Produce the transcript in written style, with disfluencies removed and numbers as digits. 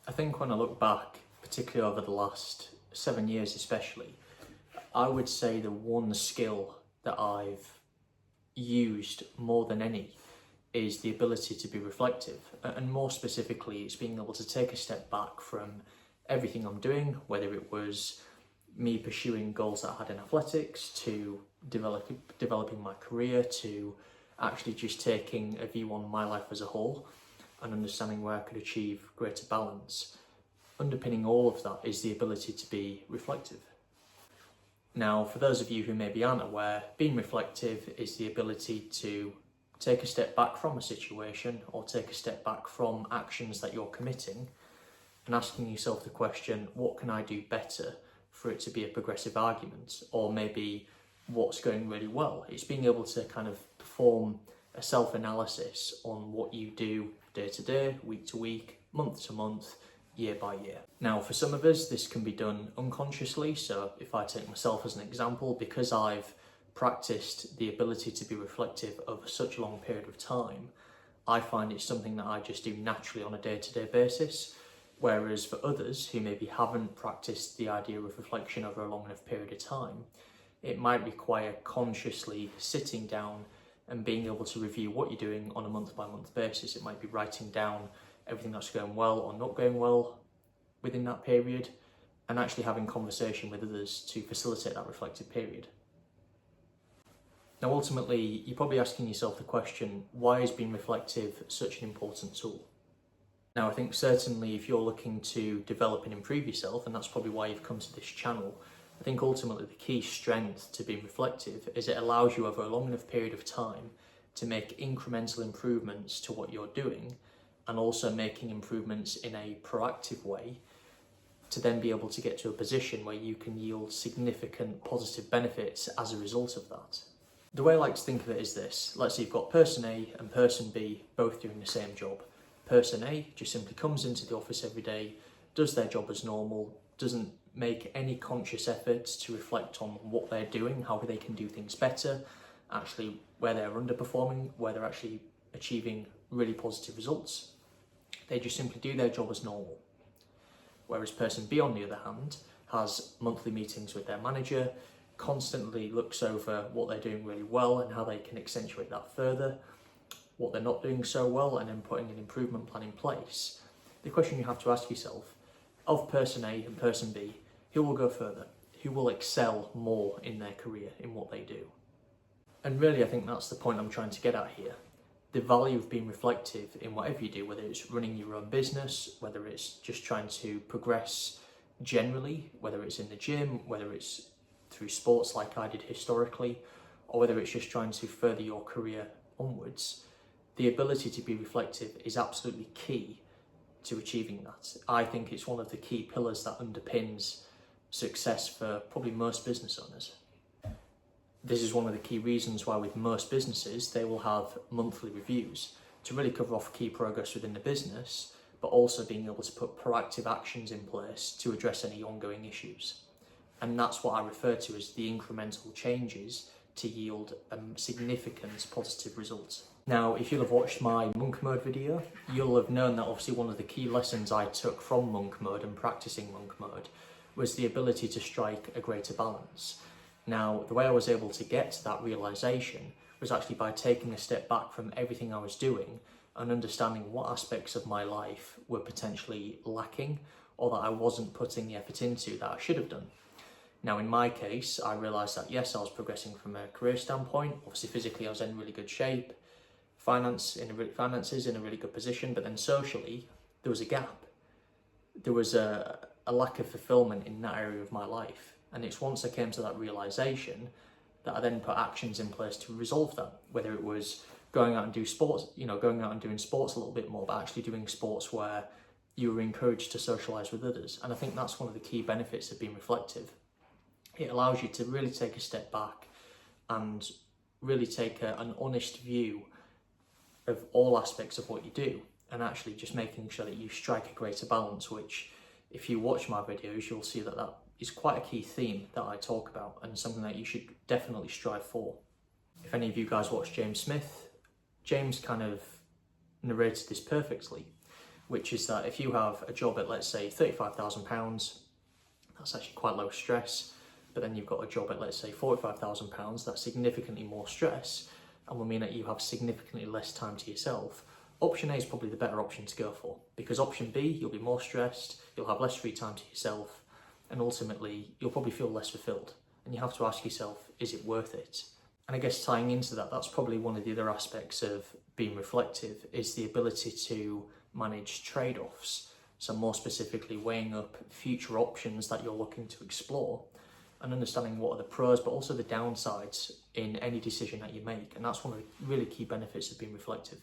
I think when I look back, particularly over the last 7 years especially, I would say the one skill that I've used more than any is the ability to be reflective. And more specifically, it's being able to take a step back from everything I'm doing, whether it was me pursuing goals that I had in athletics, to developing my career, to actually just taking a view on my life as a whole and understanding where I could achieve greater balance. Underpinning all of that is the ability to be reflective. Now, for those of you who maybe aren't aware, being reflective is the ability to take a step back from a situation or take a step back from actions that you're committing and asking yourself the question, what can I do better for it to be a progressive argument? Or maybe what's going really well? It's being able to kind of perform a self-analysis on what you do day to day, week to week, month to month, year by year. Now, for some of us, this can be done unconsciously. So if I take myself as an example, because I've practiced the ability to be reflective over such a long period of time, I find it's something that I just do naturally on a day-to-day basis. Whereas for others who maybe haven't practiced the idea of reflection over a long enough period of time, it might require consciously sitting down and being able to review what you're doing on a month-by-month basis. It might be writing down everything that's going well or not going well within that period, and actually having conversation with others to facilitate that reflective period. Now, ultimately, you're probably asking yourself the question, why is being reflective such an important tool? Now, I think certainly if you're looking to develop and improve yourself, and that's probably why you've come to this channel, I think ultimately the key strength to being reflective is it allows you over a long enough period of time to make incremental improvements to what you're doing, and also making improvements in a proactive way to then be able to get to a position where you can yield significant positive benefits as a result of that. The way I like to think of it is this. Let's say you've got person A and person B both doing the same job. Person A just simply comes into the office every day, does their job as normal, doesn't make any conscious efforts to reflect on what they're doing, how they can do things better, actually where they're underperforming, where they're actually achieving really positive results. They just simply do their job as normal. Whereas person B, on the other hand, has monthly meetings with their manager, constantly looks over what they're doing really well and how they can accentuate that further, what they're not doing so well, and then putting an improvement plan in place. The question you have to ask yourself, of person A and person B, who will go further? Who will excel more in their career, in what they do? And really, I think that's the point I'm trying to get at here. The value of being reflective in whatever you do, whether it's running your own business, whether it's just trying to progress generally, whether it's in the gym, whether it's through sports like I did historically, or whether it's just trying to further your career onwards, the ability to be reflective is absolutely key to achieving that. I think it's one of the key pillars that underpins success for probably most business owners. This is one of the key reasons why with most businesses, they will have monthly reviews to really cover off key progress within the business, but also being able to put proactive actions in place to address any ongoing issues. And that's what I refer to as the incremental changes to yield significant positive results. Now, if you'll have watched my monk mode video, you'll have known that obviously one of the key lessons I took from monk mode and practicing monk mode was the ability to strike a greater balance. Now, the way I was able to get to that realization was actually by taking a step back from everything I was doing and understanding what aspects of my life were potentially lacking or that I wasn't putting the effort into that I should have done. Now, in my case, I realized that yes, I was progressing from a career standpoint. Obviously, physically, I was in really good shape. Finances in a really good position, but then socially, there was a gap. There was a lack of fulfillment in that area of my life. And it's once I came to that realization that I then put actions in place to resolve that, whether it was going out and do sports, going out and doing sports a little bit more, but actually doing sports where you were encouraged to socialize with others. And I think that's one of the key benefits of being reflective. It allows you to really take a step back and really take an honest view of all aspects of what you do, and actually just making sure that you strike a greater balance, which if you watch my videos, you'll see that is quite a key theme that I talk about and something that you should definitely strive for. If any of you guys watch James Smith, James kind of narrated this perfectly, which is that if you have a job at, let's say, £35,000, that's actually quite low stress. But then you've got a job at, let's say, £45,000, that's significantly more stress and will mean that you have significantly less time to yourself. Option A is probably the better option to go for, because option B, you'll be more stressed, you'll have less free time to yourself, and ultimately you'll probably feel less fulfilled. And you have to ask yourself, is it worth it? And I guess tying into that, that's probably one of the other aspects of being reflective, is the ability to manage trade-offs. So more specifically, weighing up future options that you're looking to explore and understanding what are the pros, but also the downsides in any decision that you make. And that's one of the really key benefits of being reflective.